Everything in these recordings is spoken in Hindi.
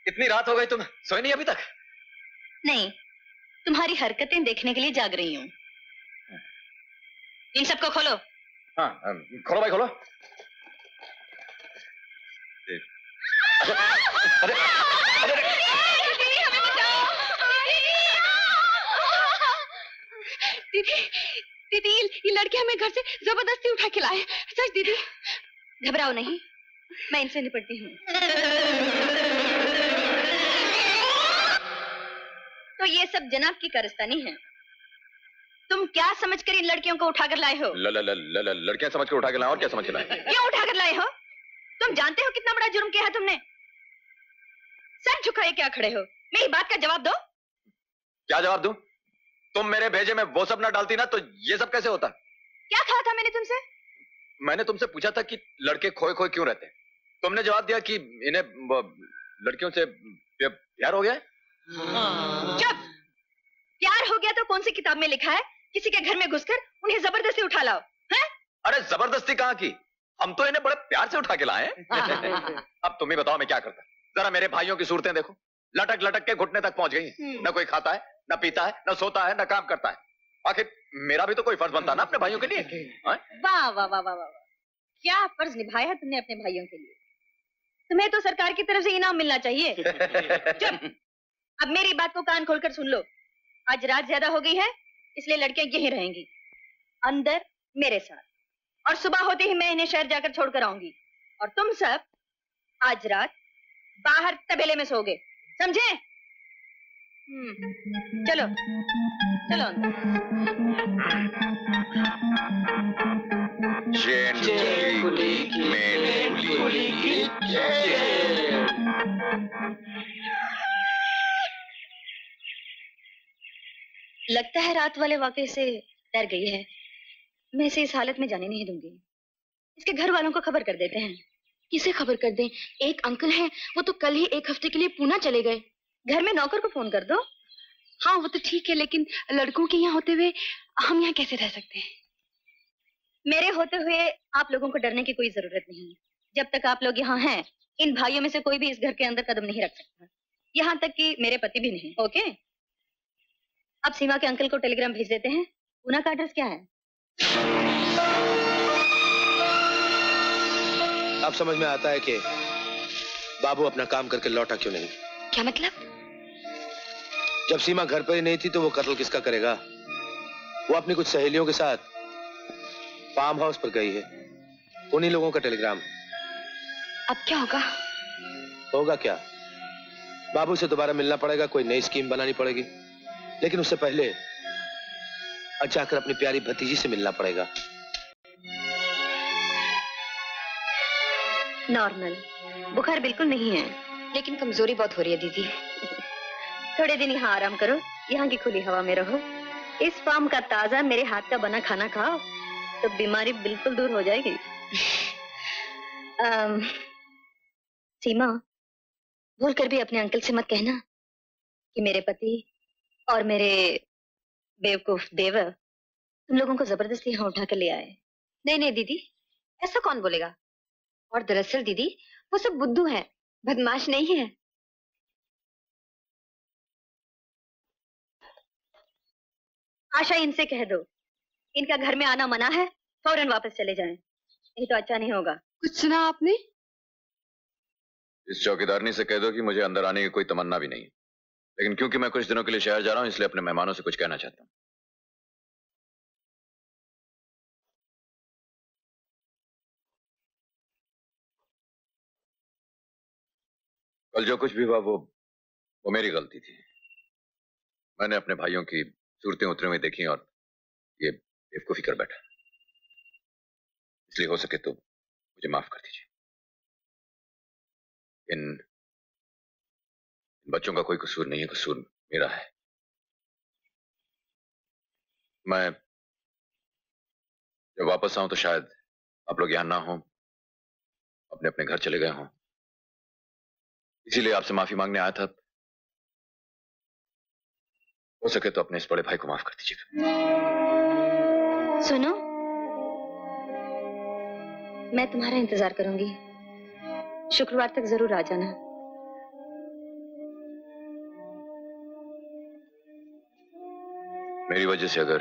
इतनी रात हो गई, तुम सोए नहीं अभी तक? नहीं, तुम्हारी हरकतें देखने के लिए जाग रही हूँ। इन सबको खोलो। हाँ, खोलो भाई, खोलो। अरे, अरे, दीदी, दीदी, ये लड़के हमें घर से जबरदस्ती उठा के लाए। सच दीदी। घबराओ नहीं, मैं इनसे निपटती हूँ। तो ये सब जनाब की कारस्तानी है। तुम क्या समझकर इन लड़कियों को उठाकर लाए हो? लड़कियां समझ कर उठा के लाए और क्या समझ के लाए? क्यों उठाकर लाए हो? तुम जानते हो कितना बड़ा जुर्म किया है तुमने? सर झुकाए क्या खड़े हो? मेरी बात का जवाब दो। क्या जवाब दूं? तुम मेरे भेजे में वो सब ना डालती ना तो ये सब कैसे होता? क्या कहा था मैंने तुमसे? मैंने तुमसे पूछा था कि लड़के खोए खोए क्यों रहते हैं। तुमने जवाब दिया कि इन्हें लड़कियों से प्यार हो गया है। चुप! प्यार हो गया तो कौन सी किताब में लिखा है? किसी के घर में घुसकर उन्हें जबरदस्ती उठा लाओ, हैं? अरे जबरदस्ती कहाँ की, हम तो इन्हें बड़े प्यार से उठा के लाए हैं। अब तुम ही बताओ मैं क्या करता। जरा मेरे भाइयों की सूरतें देखो, लटक लटक के घुटने तक पहुंच गई। न कोई खाता है, न पीता है, न सोता है, न काम करता है। आखिर मेरा भी तो कोई फर्ज बनता है ना अपने भाइयों के लिए। वाह वाह वाह वाह वाह, क्या फर्ज निभाया है तुमने अपने भाइयों के लिए। तुम्हें तो सरकार की तरफ से इनाम मिलना चाहिए। चुप! अब मेरी बात को कान खोलकर सुन लो। आज रात ज्यादा हो गई है, इसलिए लड़कियां यहीं रहेंगी, अंदर मेरे साथ, और सुबह होते ही मैं इन्हें शहर जाकर छोड़कर आऊंगी। और तुम सब आज रात बाहर तबेले में सोओगे, समझे? चलो चलो लगता है रात वाले वाकये से डर गई है। मैं इसे इस हालत में जाने नहीं दूंगी। इसके घर वालों को खबर कर देते हैं। किसे खबर कर दें? एक अंकल हैं, वो तो कल ही एक हफ्ते के लिए पूना चले गए। घर में नौकर को फोन कर दो। हाँ वो तो ठीक है, लेकिन लड़कों के यहाँ होते हुए हम यहाँ कैसे रह सकते हैं? मेरे होते हुए आप लोगों को डरने की कोई जरूरत नहीं। जब तक आप लोग यहाँ हैं, इन भाइयों में से कोई भी इस घर के अंदर कदम नहीं रख सकता, यहाँ तक कि मेरे पति भी नहीं। ओके? अब सीमा के अंकल को टेलीग्राम भेज देते हैं। पूना का एड्रेस क्या है? अब समझ में आता है कि बाबू अपना काम करके लौटा क्यों नहीं। क्या मतलब? जब सीमा घर पर ही नहीं थी तो वो कत्ल किसका करेगा? वो अपनी कुछ सहेलियों के साथ फार्म हाउस पर गई है। उन्हीं लोगों का टेलीग्राम। अब क्या होगा? होगा क्या, बाबू से दोबारा मिलना पड़ेगा, कोई नई स्कीम बनानी पड़ेगी, लेकिन उससे पहले आज जाकर अपनी प्यारी भतीजी से मिलना पड़ेगा। नॉर्मल, बुखार बिल्कुल नहीं है, लेकिन कमजोरी बहुत हो रही है दीदी। थोड़े दिन यहाँ आराम करो, यहाँ की खुली हवा में रहो, इस फार्म का ताजा मेरे हाथ का बना खाना खाओ तो बीमारी बिल्कुल दूर हो जाएगी। सीमा, भूल कर भी अपने अंकल से मत कहना कि मेरे पति और मेरे बेवकूफ देवर तुम लोगों को जबरदस्ती यहाँ उठा कर ले आए। नहीं नहीं दीदी, ऐसा कौन बोलेगा। और दरअसल दीदी, वो सब बुद्धू हैं, बदमाश नहीं है। आशा, इनसे कह दो इनका घर में आना मना है, फौरन वापस चले जाएं, नहीं तो अच्छा नहीं होगा। कुछ सुना आपने? इस चौकीदारनी से कह दो कि मुझे अंदर आने की कोई तमन्ना भी नहीं है, लेकिन क्योंकि मैं कुछ दिनों के लिए शहर जा रहा हूं इसलिए अपने मेहमानों से कुछ कहना चाहता हूं। कल जो कुछ भी हुआ वो मेरी गलती थी। मैंने अपने भाइयों की सूरतें उतरी हुई देखी और ये बेवकूफी कर बैठा। इसलिए हो सके तो मुझे माफ कर दीजिए। इन बच्चों का कोई कसूर नहीं है, कसूर मेरा है। मैं जब वापस आऊं तो शायद आप लोग यहां ना हो, अपने अपने घर चले गए हों। इसीलिए आपसे माफी मांगने आया था। हो सके तो अपने इस बड़े भाई को माफ कर दीजिएगा। सुनो, मैं तुम्हारा इंतजार करूंगी, शुक्रवार तक जरूर आ जाना। मेरी वजह से अगर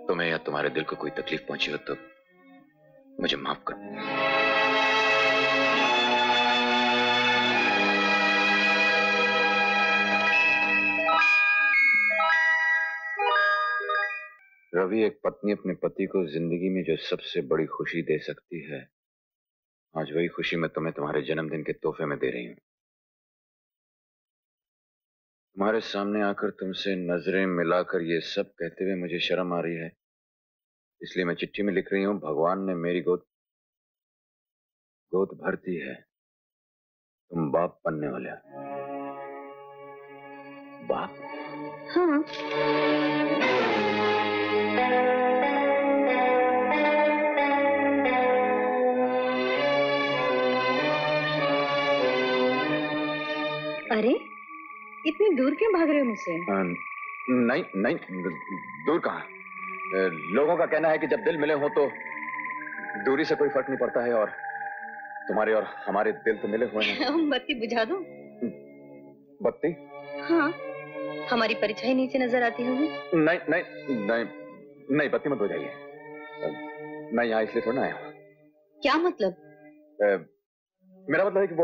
तुम्हें या तुम्हारे दिल को कोई तकलीफ पहुंची हो तो मुझे माफ कर। रवि, एक पत्नी अपने पति को जिंदगी में जो सबसे बड़ी खुशी दे सकती है, आज वही खुशी मैं तुम्हें तुम्हारे जन्मदिन के तोहफे में दे रही हूं। तुम्हारे सामने आकर तुमसे नजरें मिलाकर ये सब कहते हुए मुझे शर्म आ रही है, इसलिए मैं चिट्ठी में लिख रही हूं, भगवान ने मेरी गोद भर दी है, तुम बाप बनने वाले हो। बाप? हाँ। अरे, इतनी दूर क्यों भाग रहे हो मुझसे? नहीं नहीं, दूर कहाँ। लोगों का कहना है कि जब दिल मिले हो तो दूरी से कोई फर्क नहीं पड़ता है, और तुम्हारे और हमारे दिल तो मिले हुए हैं। बत्ती बुझा दो। बत्ती? हाँ, हमारी परछाई नीचे नजर आती होगी। नहीं नहीं नहीं नहीं, बत्ती मत बुझाइए। मैं यहाँ इसलिए थोड़ा ना आया हूँ। क्या मतलब? मेरा मतलब है कि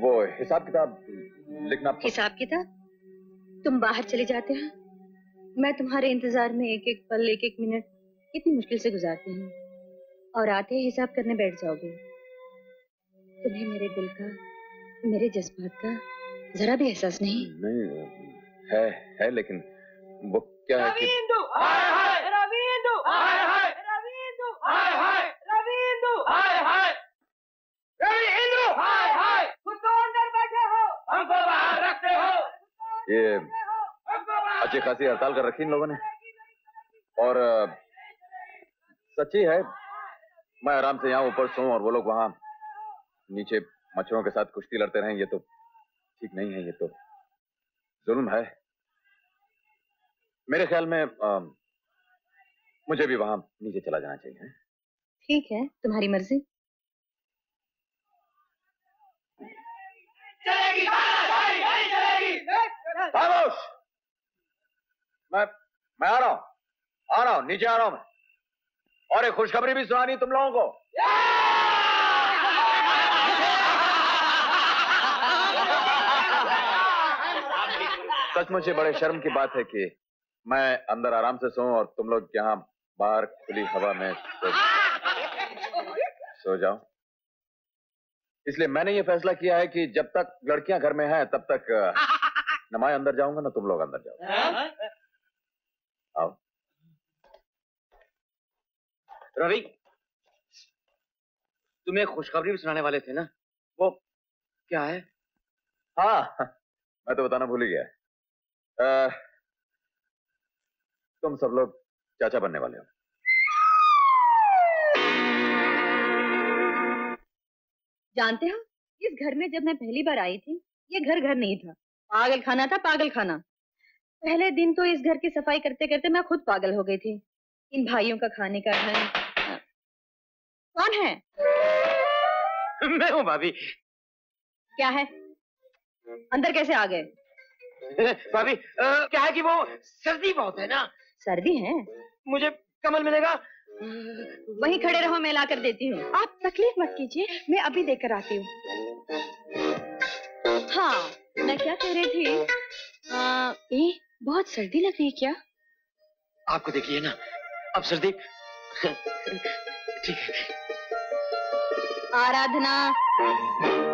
वो हिसाब किताब लिखना। हिसाब किताब? तुम बाहर चले जाते हो, मैं तुम्हारे इंतजार में एक एक पल, एक एक मिनट कितनी मुश्किल से गुजारती हूँ, और आते ही हिसाब करने बैठ जाओगे। तुम्हें मेरे दिल का, मेरे जज्बात का जरा भी एहसास नहीं? नहीं है, लेकिन वो क्या है कि रविंदु, हाय हाय रविंदु, हाय हाय रविंदु, हाय हाय रविंदु, हाय हाय रविंदु, हाय हाय। खुद तो अंदर बैठे हो, हमको बाहर रखते हो। ये अच्छी खासी हड़ताल कर रखी इन लोगों ने, और सच्ची है, मैं आराम से यहाँ ऊपर सोऊं और वो लोग वहां नीचे मच्छरों के साथ कुश्ती लड़ते रहें, ये तो ठीक नहीं है, ये तो जुल्म है। मेरे ख्याल में मुझे भी वहां नीचे चला जाना चाहिए। ठीक है, तुम्हारी मर्जी। चलेगी भाई, नहीं चलेगी। खामोश! मैं आ रहा हूँ, नीचे आ रहा हूँ मैं, और एक खुशखबरी भी सुनानी तुम लोगों को। सचमुच ये बड़े शर्म की बात है कि मैं अंदर आराम से सोऊं और तुम लोग यहाँ बाहर खुली हवा में सो जाओ। इसलिए मैंने ये फैसला किया है कि जब तक लड़कियां घर में हैं तब तक न मैं अंदर जाऊंगा न तुम लोग अंदर जाओ। आओ। रवि, तुम्हें खुशखबरी भी सुनाने वाले थे ना, वो क्या है? हाँ, मैं तो बताना भूल ही गया। तुम सब लोग चाचा बनने वाले हो। जानते हो, इस घर में जब मैं पहली बार आई थी, ये घर नहीं था, पागल खाना था, पागल खाना। पहले दिन तो इस घर की सफाई करते करते मैं खुद पागल हो गई थी। इन भाइयों का खाने का ढंग। कौन है? मैं हूँ भाभी। क्या है? अंदर कैसे आ गए? भाभी क्या है कि वो सर्दी बहुत है ना। सर्दी है? मुझे कमल मिलेगा? वहीं खड़े रहो, मैं ला कर देती हूँ। आप तकलीफ मत कीजिए, मैं अभी देकर आती हूँ। हाँ, मैं क्या कह रही थी? बहुत सर्दी लग रही है क्या? आपको देखिए ना, अब सर्दी ठीक है। आराधना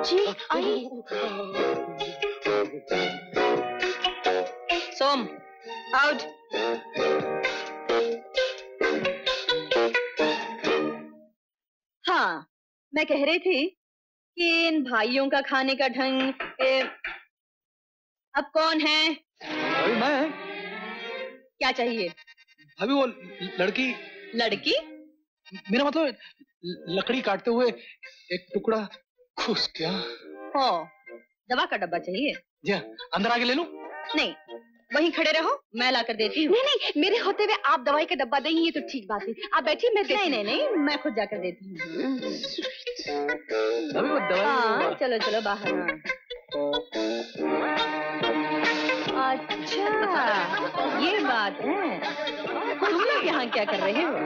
जी आई। सोम, आउट। हाँ, मैं कह रही थी कि इन भाइयों का खाने का ढंग। अब कौन है? अभी मैं। क्या चाहिए? अभी वो लड़की। लड़की? मेरा मतलब लकड़ी काटते हुए एक टुकड़ा खुश क्या? हो, दवा का डब्बा चाहिए? जी अंदर आके ले लूं? नहीं, वहीं खड़े रहो, मैं ला कर देती हूँ। नहीं, मेरे होते हुए आप दवाई का डब्बा देंगी, ये तो ठीक बात है। आप बैठिए, मैं देती हूँ। नहीं, मैं खुद जाकर देती हूँ। अभी वो दवाई। हाँ, चलो बाहर। हाँ। अच्छा, ये बात है। तुम लोग यहाँ क्या कर रहे हो?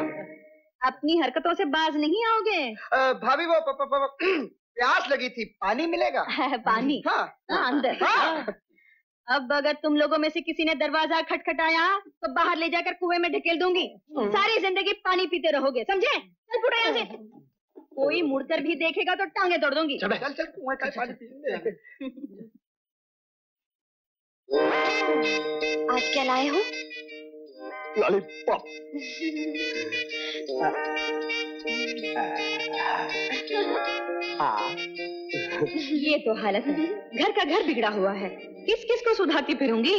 अपनी हरकतों से बाज नहीं आओगे। भाभी वो प्यास लगी थी, पानी मिलेगा? पानी? हाँ, अंदर। अब अगर तुम लोगों में से किसी ने दरवाजा खटखटाया तो बाहर ले जाकर कुएं में ढकेल दूंगी। सारी जिंदगी पानी पीते रहोगे, समझे? चल फुटो यहाँ से। कोई मुड़कर भी देखेगा तो टांगे तोड़ दूंगी। चल कुएं का पानी पीने। आज क्या लाए हो? लॉलीपॉप। ये तो हालत है, घर का घर बिगड़ा हुआ है। किस किस को सुधारती फिरूंगी?